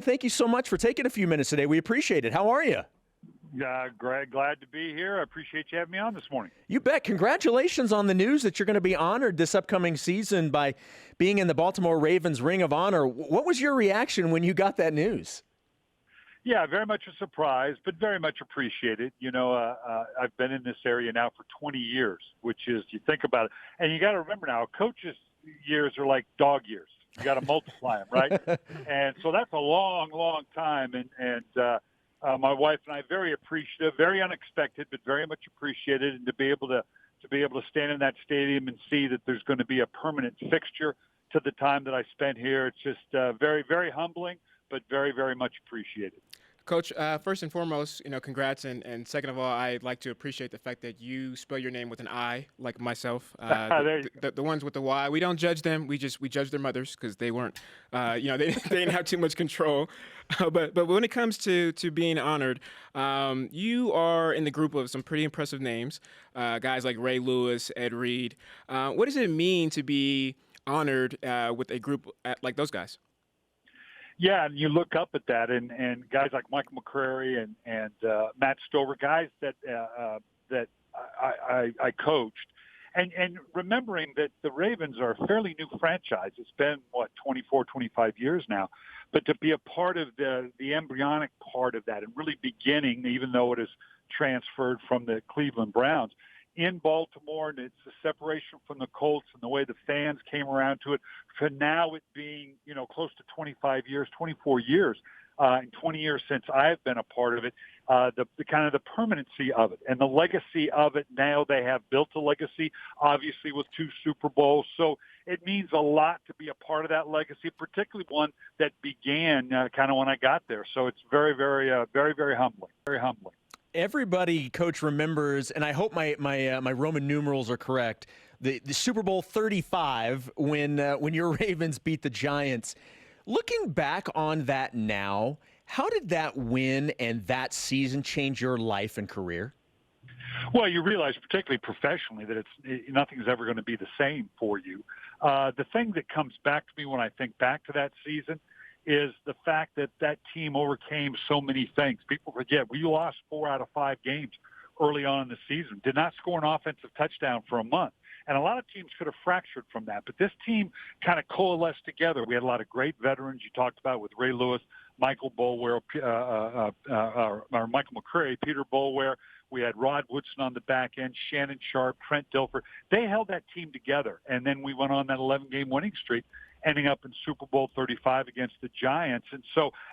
thank you so much for taking a few minutes today. We appreciate it. How are you? Greg, glad to be here. I appreciate you having me on this morning. You bet. Congratulations on the news that you're going to be honored this upcoming season by being in the Baltimore Ravens Ring of Honor. What was your reaction when you got that news? Yeah, very much a surprise, but very much appreciated. I've been in this area now for 20 years, which is, you think about it, and you got to remember now, coaches' years are like dog years. You got to multiply them, right? And so that's a long, long time. My wife and I very appreciative, very unexpected, but very much appreciated, and to be able to stand in that stadium and see that there's going to be a permanent fixture to the time that I spent here. It's just very, very humbling, but very, very much appreciated. Coach, first and foremost, congrats, and second of all, I'd like to appreciate the fact that you spell your name with an I, like myself. The ones with the Y, we don't judge them. We judge their mothers because they weren't, they didn't have too much control. But when it comes to being honored, you are in the group of some pretty impressive names, guys like Ray Lewis, Ed Reed. What does it mean to be honored with a group like those guys? Yeah, and you look up at that, and guys like Michael McCrary and Matt Stover, guys that I coached, and remembering that the Ravens are a fairly new franchise. It's been 24, 25 years now, but to be a part of the embryonic part of that and really beginning, even though it is transferred from the Cleveland Browns in Baltimore, and it's the separation from the Colts and the way the fans came around to it, for now it being, close to 25 years, 24 years, and 20 years since I've been a part of it, the kind of the permanency of it and the legacy of it. Now they have built a legacy, obviously with 2 Super Bowls. So it means a lot to be a part of that legacy, particularly one that began kind of when I got there. So it's very, very, very, very humbling, very humbling. Everybody, Coach, remembers, and I hope my Roman numerals are correct, the Super Bowl 35 when your Ravens beat the Giants. Looking back on that now, how did that win and that season change your life and career? Well, you realize, particularly professionally, that nothing's ever going to be the same for you. The thing that comes back to me when I think back to that season is the fact that team overcame so many things. People forget, we lost 4 out of 5 games early on in the season, did not score an offensive touchdown for a month. And a lot of teams could have fractured from that. But this team kind of coalesced together. We had a lot of great veterans you talked about with Ray Lewis, Michael Boulware, or Michael McCrary, Peter Boulware. We had Rod Woodson on the back end, Shannon Sharp, Trent Dilfer. They held that team together. And then we went on that 11-game winning streak, ending up in Super Bowl 35 against the Giants. And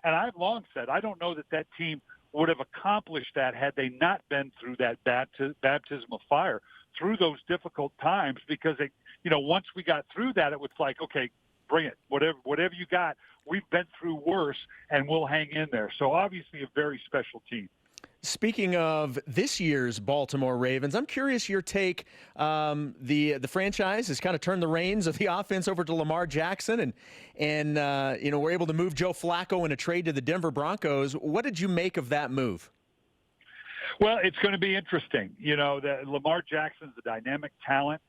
I've long said, I don't know that team would have accomplished that had they not been through that baptism of fire, through those difficult times, because once we got through that, it was like, okay, bring it. Whatever you got, we've been through worse, and we'll hang in there. So obviously a very special team. Speaking of this year's Baltimore Ravens, I'm curious your take. The franchise has kind of turned the reins of the offense over to Lamar Jackson, and we're able to move Joe Flacco in a trade to the Denver Broncos. What did you make of that move? Well, it's going to be interesting. Lamar Jackson's a dynamic talent.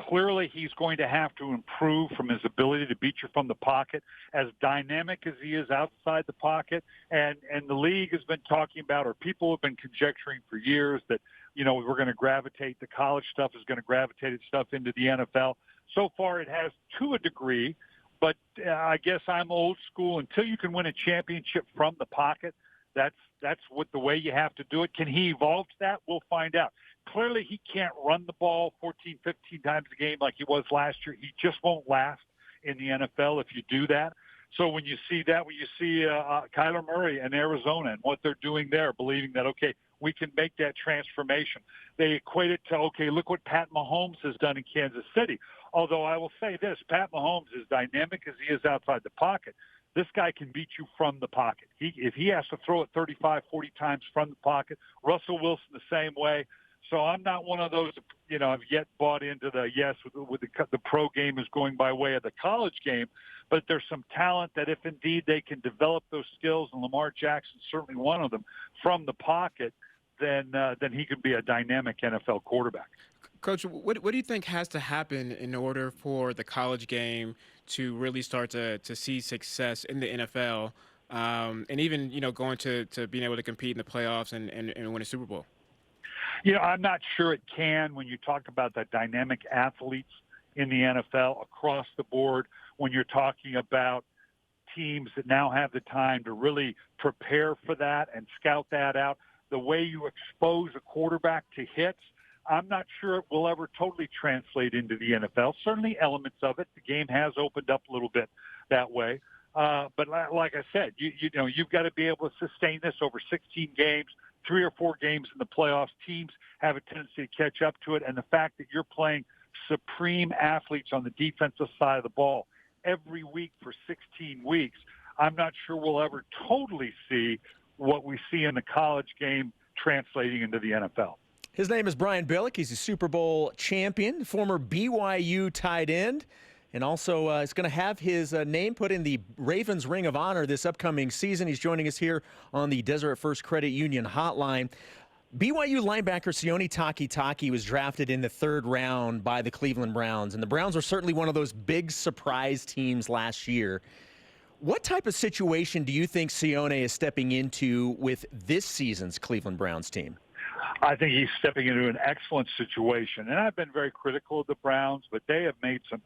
Clearly, he's going to have to improve from his ability to beat you from the pocket, as dynamic as he is outside the pocket. And the league has been talking about, or people have been conjecturing for years, that, we're going to gravitate, the college stuff is going to gravitate stuff into the NFL. So far, it has to a degree, but I guess I'm old school. Until you can win a championship from the pocket, that's what the way you have to do it. Can he evolve to that? We'll find out. Clearly, he can't run the ball 14, 15 times a game like he was last year. He just won't last in the NFL if you do that. So when you see that, when you see Kyler Murray in Arizona and what they're doing there, believing that, okay, we can make that transformation. They equate it to, okay, look what Pat Mahomes has done in Kansas City. Although I will say this, Pat Mahomes, as dynamic as he is outside the pocket, this guy can beat you from the pocket. If he has to throw it 35, 40 times from the pocket, Russell Wilson the same way. So I'm not one of those, I've yet bought into the the pro game is going by way of the college game, but there's some talent that if indeed they can develop those skills, and Lamar Jackson's certainly one of them, from the pocket, then he could be a dynamic NFL quarterback. Coach, what do you think has to happen in order for the college game to really start to see success in the NFL? and even going to being able to compete in the playoffs and win a Super Bowl? I'm not sure it can when you talk about the dynamic athletes in the NFL across the board, when you're talking about teams that now have the time to really prepare for that and scout that out. The way you expose a quarterback to hits, I'm not sure it will ever totally translate into the NFL. Certainly elements of it. The game has opened up a little bit that way. But like I said, you've got to be able to sustain this over 16 games, 3 or 4 games in the playoffs. Teams have a tendency to catch up to it. And the fact that you're playing supreme athletes on the defensive side of the ball every week for 16 weeks, I'm not sure we'll ever totally see what we see in the college game translating into the NFL. His name is Brian Billick. He's a Super Bowl champion, former BYU tight end, and also is going to have his name put in the Ravens Ring of Honor this upcoming season. He's joining us here on the Deseret First Credit Union hotline. BYU linebacker Sione Takitaki was drafted in the 3rd round by the Cleveland Browns, and the Browns were certainly one of those big surprise teams last year. What type of situation do you think Sione is stepping into with this season's Cleveland Browns team? I think he's stepping into an excellent situation. And I've been very critical of the Browns, but they have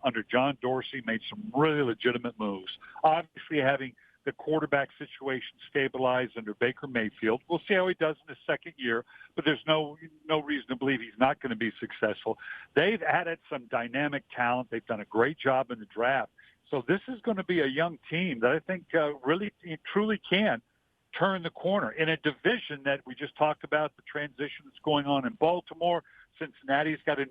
under John Dorsey, made some really legitimate moves. Obviously having the quarterback situation stabilized under Baker Mayfield. We'll see how he does in his 2nd year, but there's no reason to believe he's not going to be successful. They've added some dynamic talent. They've done a great job in the draft. So this is going to be a young team that I think really truly can turn the corner in a division that we just talked about, the transition that's going on in Baltimore. Cincinnati's got a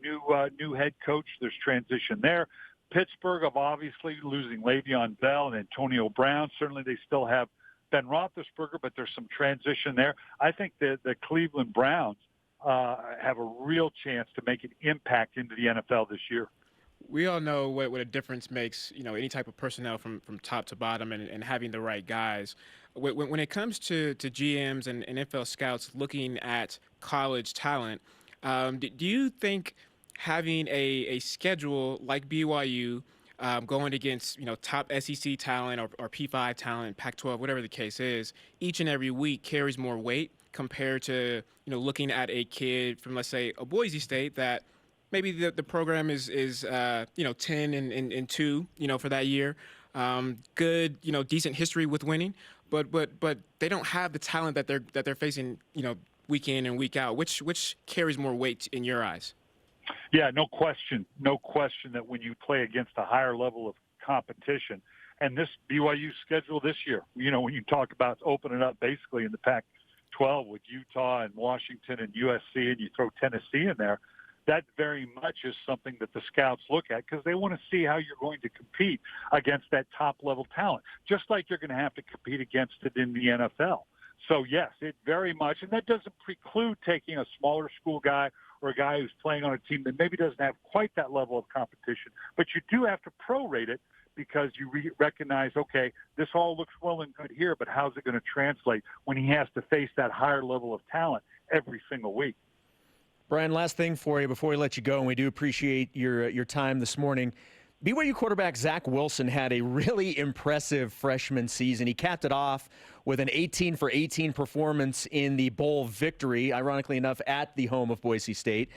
new head coach. There's transition there. Pittsburgh of obviously losing Le'Veon Bell and Antonio Brown. Certainly they still have Ben Roethlisberger, but there's some transition there. I think the Cleveland Browns have a real chance to make an impact into the NFL this year. We all know what a difference makes, any type of personnel from top to bottom and having the right guys. When it comes to GMs and NFL scouts looking at college talent, do you think having a schedule like BYU going against, top SEC talent or P5 talent, Pac-12, whatever the case is, each and every week carries more weight compared to, looking at a kid from, let's say, a Boise State that maybe the program is 10 and 2, for that year. Good, decent history with winning, but they don't have the talent that they're facing, week in and week out. Which carries more weight in your eyes? Yeah, no question that when you play against a higher level of competition, and this BYU schedule this year, when you talk about opening up basically in the Pac-12 with Utah and Washington and USC, and you throw Tennessee in there, that very much is something that the scouts look at because they want to see how you're going to compete against that top-level talent, just like you're going to have to compete against it in the NFL. So, yes, it very much, and that doesn't preclude taking a smaller school guy or a guy who's playing on a team that maybe doesn't have quite that level of competition, but you do have to prorate it because you recognize, okay, this all looks well and good here, but how's it going to translate when he has to face that higher level of talent every single week? Brian, last thing for you before we let you go, and we do appreciate your time this morning. BYU quarterback Zach Wilson had a really impressive freshman season. He capped it off with an 18 for 18 performance in the bowl victory, ironically enough, at the home of Boise State.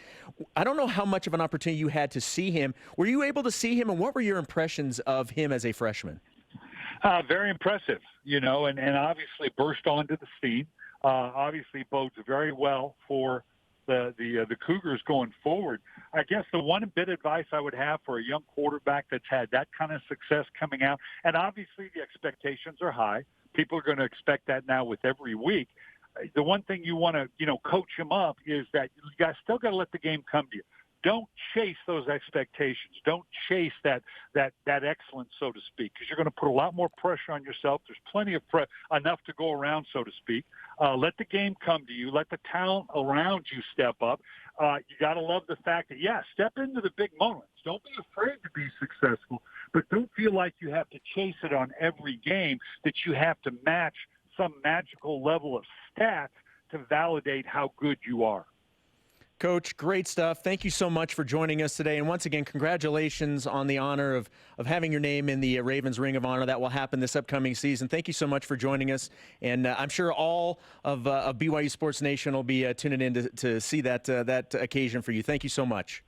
I don't know how much of an opportunity you had to see him. Were you able to see him, and what were your impressions of him as a freshman? Very impressive, and obviously burst onto the scene. Obviously bodes very well for the Cougars going forward. I guess the one bit of advice I would have for a young quarterback that's had that kind of success coming out, and obviously the expectations are high. People are going to expect that now with every week. The one thing you want to, coach him up is that you guys still got to let the game come to you. Don't chase those expectations. Don't chase that excellence, so to speak, because you're going to put a lot more pressure on yourself. There's plenty of enough to go around, so to speak. Let the game come to you. Let the talent around you step up. You got to love the fact that, step into the big moments. Don't be afraid to be successful, but don't feel like you have to chase it on every game, that you have to match some magical level of stats to validate how good you are. Coach, great stuff. Thank you so much for joining us today. And once again, congratulations on the honor of having your name in the Ravens Ring of Honor. That will happen this upcoming season. Thank you so much for joining us. And I'm sure all of BYU Sports Nation will be tuning in to see that occasion for you. Thank you so much.